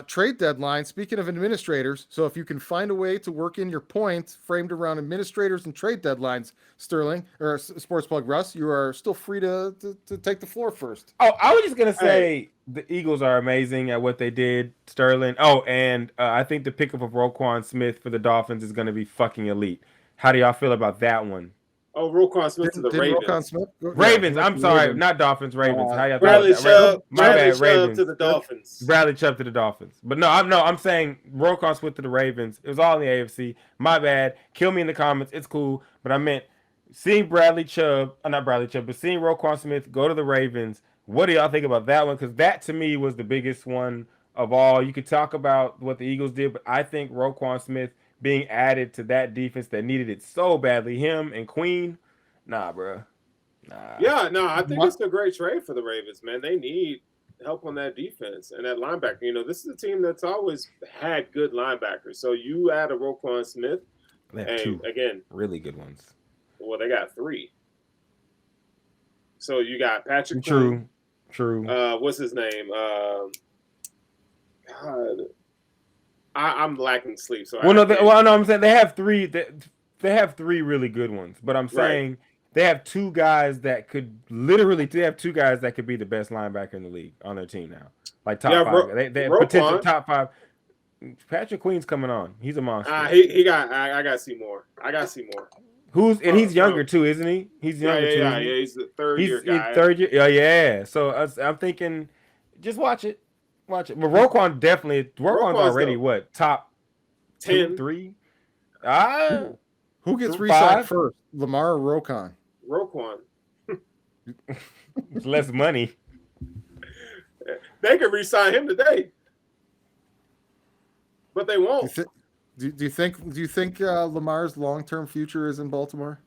trade deadline. Speaking of administrators, so if you can find a way to work in your points framed around administrators and trade deadlines, Sterling or Sports Plug Russ, you are still free to take the floor first. Oh, I was just gonna Hey, say the Eagles are amazing at what they did, Sterling. Oh, and I think the pickup of Roquan Smith for the Dolphins is gonna be fucking elite. How do y'all feel about that one? oh, Roquan Smith to the Didn't Roquan Ravens. Smith? Yeah, he Ravens. went to I'm the sorry, Ravens. not Dolphins. Ravens. How y'all feel about Bradley that? Chubb, My Chubb, Bradley bad. Chubb to Ravens. the Chubb. Dolphins. Bradley Chubb to the Dolphins. But no, I'm saying Roquan Smith to the Ravens. It was all in the AFC. My bad. Kill me in the comments. It's cool. But I meant seeing Bradley Chubb, not Bradley Chubb, but seeing Roquan Smith go to the Ravens. What do y'all think about that one? Because that to me was the biggest one of all. You could talk about what the Eagles did, but I think Roquan Smith being added to that defense that needed it so badly, him and Queen, nah, bro. Nah. Yeah, no, I think My, it's a great trade for the Ravens, man. They need help on that defense and that linebacker. You know, this is a team that's always had good linebackers. So you add a Roquan Smith, They have and two again, really good ones. well, they got three. So you got Patrick Queen. True. True. What's his name? God, I'm lacking sleep, so Well, I no, can't. well, no, I'm saying they have three. They have three really good ones, but I'm Right. saying they have two guys that could literally. They have two guys that could be the best linebacker in the league on their team now, like top Yeah, five. They have potential Roquan. top five. Patrick Queen's coming on. He's a monster. He got. I got to see more. I got to see more. Who's and he's younger From too, isn't he? He's yeah, younger yeah, too, yeah, isn't he? yeah. He's the third He's year in guy. third year. Yeah, yeah. So I'm thinking, just watch it, watch it. But Roquan definitely. Roquan's Roquan's already the what top two, 10. three. Ah, who gets re-signed five. first, Lamar or Roquan? Roquan. It's less money. They could re-sign him today, but they Do you, won't. th- do you think Lamar's long-term future is in Baltimore?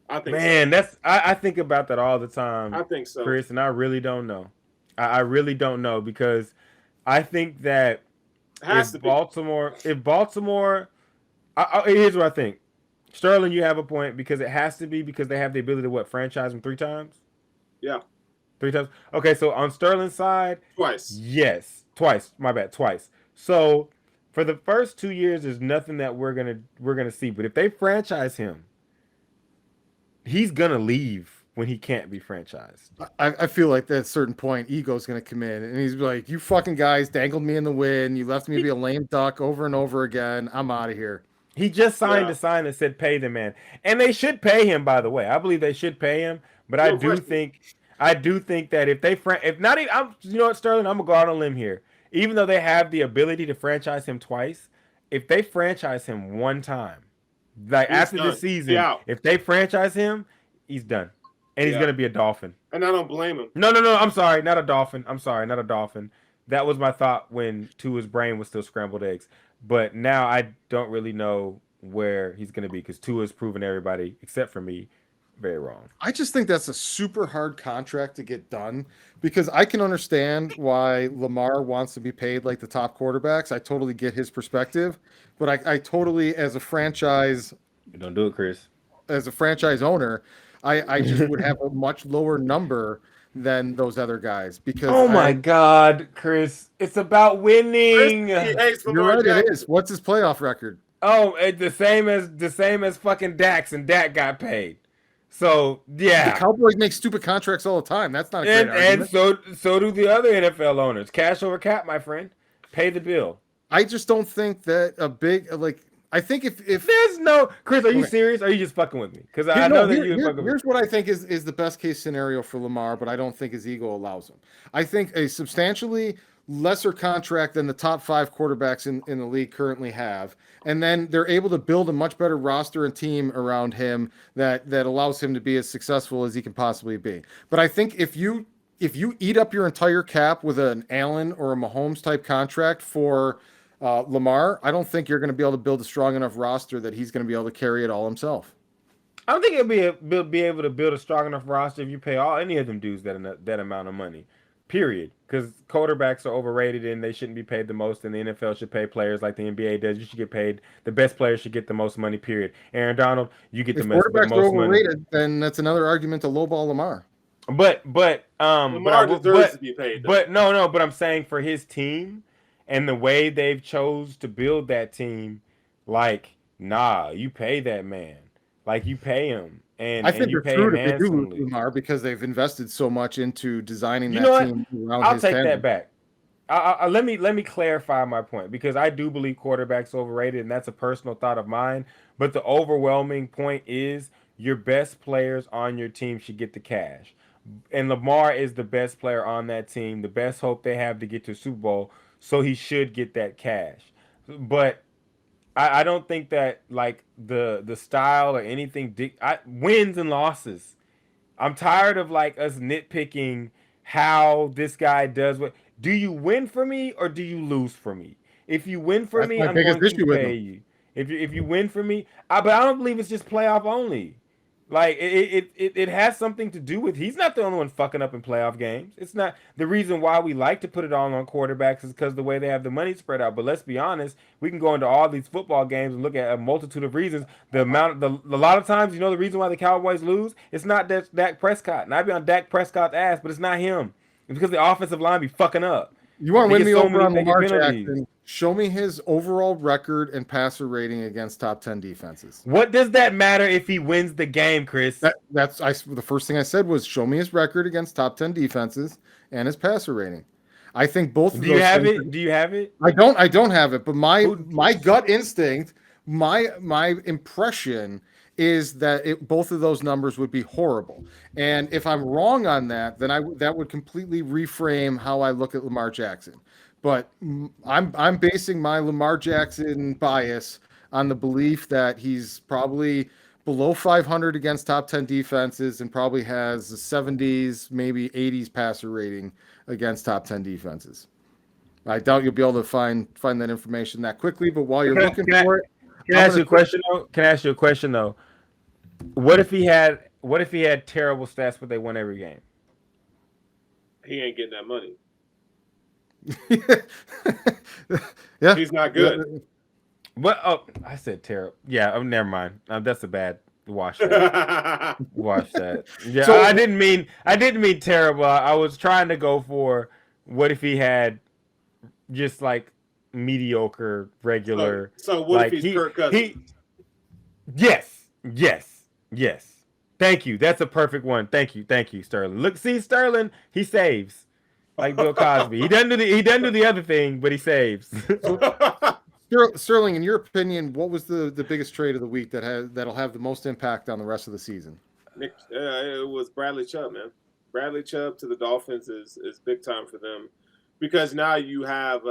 I think so. Man, I think about that all the time, I think so. Chris, and I really don't know. I really don't know because I think that Has to be. If Baltimore, here's what I think. Sterling, you have a point because it has to be because they have the ability to what franchise him three times. Yeah, Three times. Okay, so on Sterling's side, twice. yes, twice. My bad, twice. So for the first 2 years, there's nothing that we're gonna see. But if they franchise him, he's gonna leave when he can't be franchised. I feel like at a certain point, ego's going to come in, and he's like, "You fucking guys dangled me in the wind. You left me to He, be a lame duck over and over again. I'm out of here." he just signed Yeah, a sign that said pay the man, and they should pay him. By the way, I believe they should pay him. But no question. I do think that if not even, you know what, Sterling, I'm gonna go out on a limb here. Even though they have the ability to franchise him twice, if they franchise him one time, like He's after this done. He season, out. if they franchise him, he's done, and he's Yeah, gonna be a Dolphin. and I don't blame him. No, no, no. I'm sorry, not a Dolphin. I'm sorry, not a Dolphin. That was my thought when Tua's brain was still scrambled eggs. But now I don't really know where he's gonna be because Tua's proven everybody except for me very wrong. I just think that's a super hard contract to get done because I can understand why Lamar wants to be paid like the top quarterbacks. I totally get his perspective, but I totally, Don't do it, Chris. as a franchise owner, I just would have a much lower number than those other guys because Oh my God, Chris! It's about Chris, winning. he hates you're Lamar right, it Jackson. is. What's his playoff record? Oh, it's the same as fucking Dax, and Dak got paid. So The yeah, Cowboys make stupid contracts all the time. That's not a great and argument. so do the other NFL owners. Cash over cap, my friend. Pay the bill. I just don't think that a big like. I think if There's no Chris. Are you okay. serious? Or are you just fucking with me? Because I Here, know no, that you fucking with me. here's what I think is the best case scenario for Lamar, but I don't think his ego allows him. I think a substantially lesser contract than the top five quarterbacks in the league currently have. And then they're able to build a much better roster and team around him that allows him to be as successful as he can possibly be. But I think if you eat up your entire cap with an Allen or a Mahomes type contract for Lamar, I don't think you're going to be able to build a strong enough roster that he's going to be able to carry it all himself. I don't think be able to build a strong enough roster if you pay all any of them dudes that amount of money. Period. Because quarterbacks are overrated and they shouldn't be paid the most. And the NFL should pay players like the NBA does. You should get paid. The best players should get the most money. Period. Aaron Donald, you get the If most quarterbacks are most money. overrated, then that's another argument to lowball Lamar. But Lamar deserves to be paid. But I'm saying for his team and the way they've chose to build that team, like, nah, you pay that man. Like, you pay him. I think And you they're pay him screwed if they do lose handsomely. Lamar because they've invested so much into designing You that know what? team around I'll his take talent. that back. Let me clarify my point, because I do believe quarterbacks overrated, and that's a personal thought of mine. But the overwhelming point is your best players on your team should get the cash, and Lamar is the best player on that team, the best hope they have to get to a Super Bowl, so he should get that cash. But I don't think that, like, the style or anything wins and losses. I'm tired of, like, us nitpicking how this guy does what. Do you win for me or do you lose for me? If you win for That's me, my I'm biggest going to issue with pay him. you. If you win for me, but I don't believe it's just playoff only. Like, it has something to do with, he's not the only one fucking up in playoff games. It's not the reason why we like to put it all on quarterbacks, is because the way they have the money spread out. But let's be honest, we can go into all these football games and look at a multitude of reasons. A lot of times, the reason why the Cowboys lose, it's not Dak Prescott. And I'd be on Dak Prescott's ass, but it's not him. It's because the offensive line be fucking up. You want to They win get me so over many, on they get Lamar penalties. Jackson? Show me his overall record and passer rating against top 10 defenses. What does that matter if he wins the game, Chris? The first thing I said was show me his record against top 10 defenses and his passer rating. I think both of those. Do you have things it? Do you have it? I don't have it, but my gut instinct, my impression is that both of those numbers would be horrible. And if I'm wrong on that, then that would completely reframe how I look at Lamar Jackson. But I'm basing my Lamar Jackson bias on the belief that he's probably below 500 against top 10 defenses and probably has a 70s, maybe 80s passer rating against top 10 defenses. I doubt you'll be able to find that information that quickly, but while you're looking for it, can I ask you a question though? Can I ask you a question though? What if he had terrible stats but they won every game? He ain't getting that money. Yeah, he's not good. What? Oh, I said terrible. Yeah, never mind. That's a bad wash. Wash that. Yeah, So- I didn't mean terrible. I was trying to go for what if he had just like mediocre, regular. So what like if he's Kirk Cousins? Yes. Thank you. That's a perfect one. Thank you, Sterling. Look, see, Sterling, he saves. Like Bill Cosby. He doesn't do the other thing, but he saves. Sterling, in your opinion, what was the biggest trade of the week that'll have the most impact on the rest of the season? It was Bradley Chubb, man. Bradley Chubb to the Dolphins is big time for them, because now you have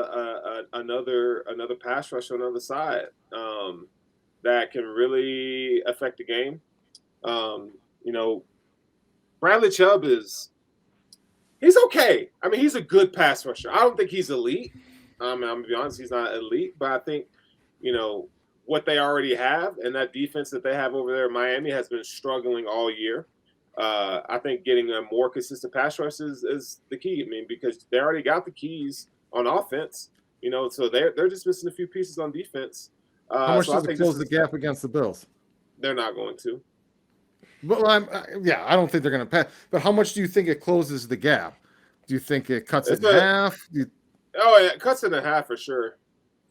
another pass rush on the other side that can really affect the game. Bradley Chubb he's okay. I mean, he's a good pass rusher. I don't think he's elite. I'm gonna be honest, he's not elite, but I think what they already have, and that defense that they have over there in Miami has been struggling all year. I think getting a more consistent pass rush is the key. I mean, because they already got the keys on offense, so they're just missing a few pieces on defense. How much does it close the gap against the Bills? They're not going to. Well, I don't think they're going to pass. But how much do you think it closes the gap? Do you think it cuts it in half? It cuts it in half for sure.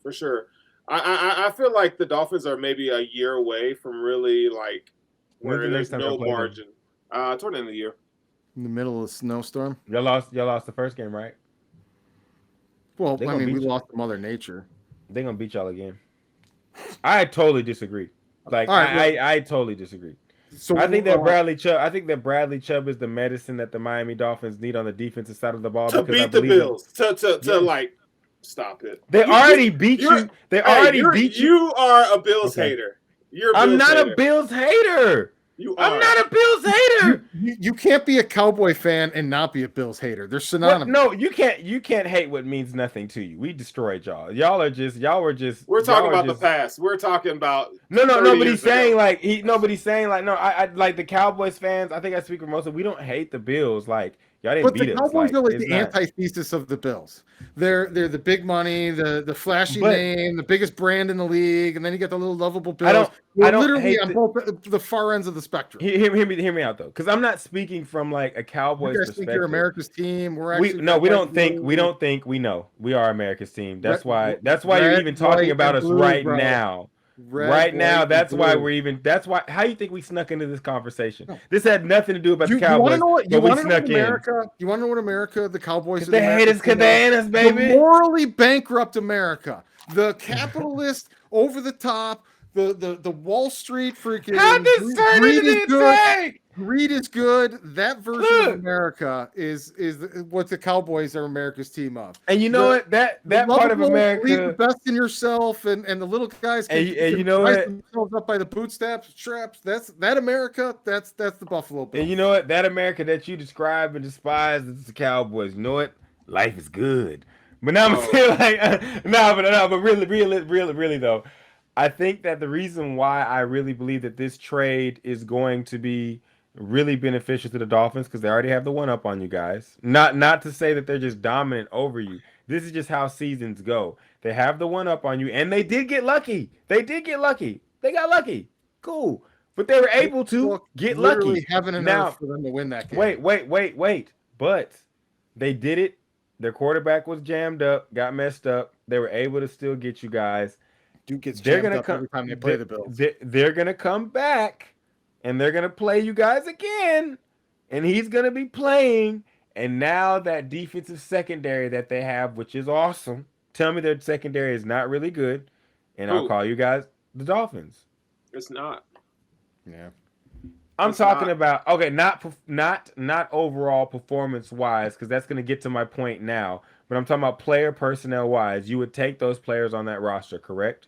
For sure. I feel like the Dolphins are maybe a year away from really where there's no margin. Toward the end of the year. In the middle of a snowstorm? Y'all lost the first game, right? Well, I mean, we lost to Mother Nature. They're going to beat y'all again. I totally disagree. I totally disagree. So I think that Bradley Chubb is the medicine that the Miami Dolphins need on the defensive side of the ball to beat the Bills. Stop it. They already beat you. They already beat you. You are a Bills hater. I'm not a Bills hater. I'm not a Bills hater. You can't be a Cowboy fan and not be a Bills hater. They're synonymous. No, you can't. You can't hate what means nothing to you. We destroyed y'all. Y'all were just. We're talking about the past. We're talking about. No. Nobody's saying no. I like the Cowboys fans. I think I speak for most of. We don't hate the Bills. Like, Y'all didn't But the beat us. Cowboys Like, are like it's the not. antithesis of the Bills. They're the big money, the flashy But name, the biggest brand in the league, and then you get the little lovable I Bills. don't. I We're don't literally hate on the. both the far ends of the spectrum. Hear me out though, because I'm not speaking from like a You Cowboys guys think you're perspective. America's team. We're We actually no, red, we white, don't and think we blue. don't think we know. We are America's team. Red, That's why you're red, even talking white, about and us blue, right bro. now. Red, Right now, white, and that's why blue. we're even. That's why. How you think we snuck into this conversation? No. This had nothing to do about the You want to Cowboys, know what? You but we want to know what snuck in America? You want to know what America? The Cowboys because are the they hate American us because team of? they hate us, The baby. morally bankrupt America, the capitalist, over the top, the Wall Street How freaking this turned greed into is the good. attack? Greed is good. That version of Look, America is what the Cowboys are America's team of. and you know what? The That part of lovable, believe the America, best in yourself, and the little guys and can you know rise what? themselves up by the bootstraps. That's that America. That's the Buffalo Bills. And you know what? That America that you describe and despise is the Cowboys. You know what? Life is good. But now I'm Oh. saying like, but really though, I think that the reason why I really believe that this trade is going to be really beneficial to the Dolphins because they already have the one up on you guys. Not to say that they're just dominant over you. This is just how seasons go. They have the one up on you, and they did get lucky. They did get lucky. They got lucky. Cool. But they were able to Look, get literally lucky. heaven and earth Now, for them to win that game. wait. But they did it. Their quarterback was jammed up, got messed up. They were able to still get you guys. Duke gets They're jammed gonna up come. every time they play the Bills. They're gonna come back, and they're gonna play you guys again, and he's gonna be playing. And now that defensive secondary that they have, which is awesome. Tell me their secondary is not really good, and I'll Who? call you guys the Dolphins. It's not. Yeah. I'm It's talking not. about not overall performance wise because that's going to get to my point now. But I'm talking about player personnel wise. You would take those players on that roster, correct?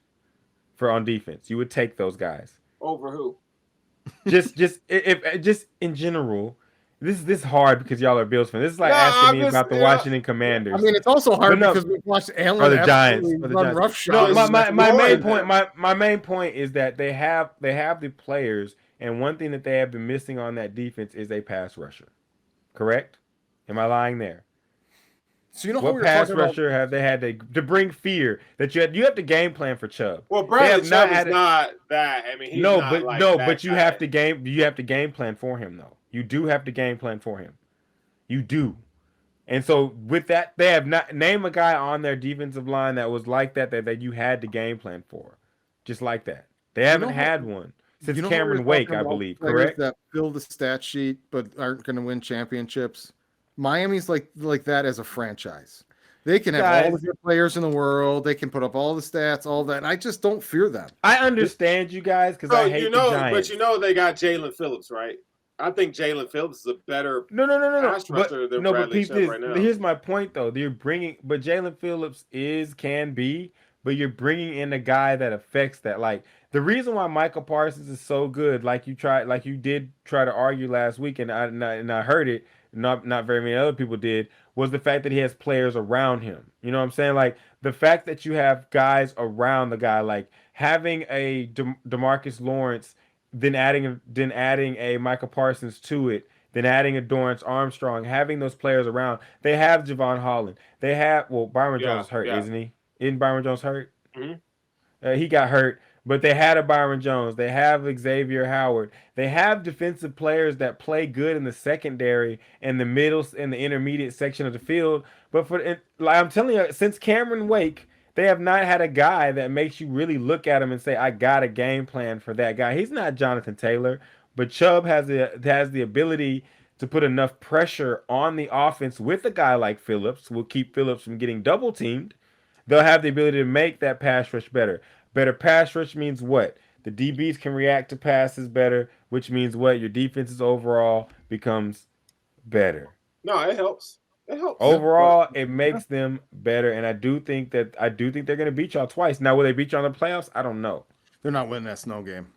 For on defense, you would take those guys. Over who? Just in general. This hard because y'all are Bills fans. This is like No, asking I'm me just about the Washington Commanders. I mean, it's also hard But no- because we've watched or Allen the Giants. absolutely Or the run Giants. roughshod. No, my More main than point. that. My main point is that they have the players, and one thing that they have been missing on that defense is a pass rusher. Correct? Am I lying there? So you know how What we were pass talking about? rusher have they had to bring fear that you have to game plan for Chubb? Well, They Bradley have not Chubb is had it- not that. I mean, he's No, not but like no, that but you guy. have to game plan for him though. You do have to game plan for him. You do. And so with that, they have not name a guy on their defensive line that was like that you had to game plan for. Just like that. They haven't how- had one since You know how we were Cameron Wake, talking I about believe, players correct? that fill the stat sheet but aren't going to win championships. Miami's like that as a franchise. They can have all Guys. the good players in the world. They can put up all the stats, all that. I just don't fear them. I understand you guys because I hate the Giants. But you know they got Jalen Phillips, right? I think Jalen Phillips is a better No. pass rusher than Bradley Pete, Chubb right now. here's my point though. But Jalen Phillips can be, but you're bringing in a guy that affects that. Like the reason why Michael Parsons is so good, like you did try to argue last week, and I heard it. Not very many other people did. Was the fact that he has players around him. You know what I'm saying? Like the fact that you have guys around the guy, like having a DeMarcus Lawrence. Then adding a Michael Parsons to it, then adding a Dorrance Armstrong, having those players around. They have Javon Holland. They have Byron Jones is hurt, isn't he? Isn't Byron Jones hurt? Mm-hmm. He got hurt, but they had a Byron Jones. They have Xavier Howard. They have defensive players that play good in the secondary and the middle and the intermediate section of the field. But I'm telling you, since Cameron Wake. They have not had a guy that makes you really look at him and say, I got a game plan for that guy. He's not Jonathan Taylor, but Chubb has the ability to put enough pressure on the offense with a guy like Phillips. Will keep Phillips from getting double teamed. They'll have the ability to make that pass rush better. Better pass rush means what? The DBs can react to passes better, which means what? Your defenses overall becomes better. No, it helps. It helps. Overall, it makes them better, and I do think they're going to beat y'all twice. Now, will they beat y'all in the playoffs? I don't know. They're not winning that snow game.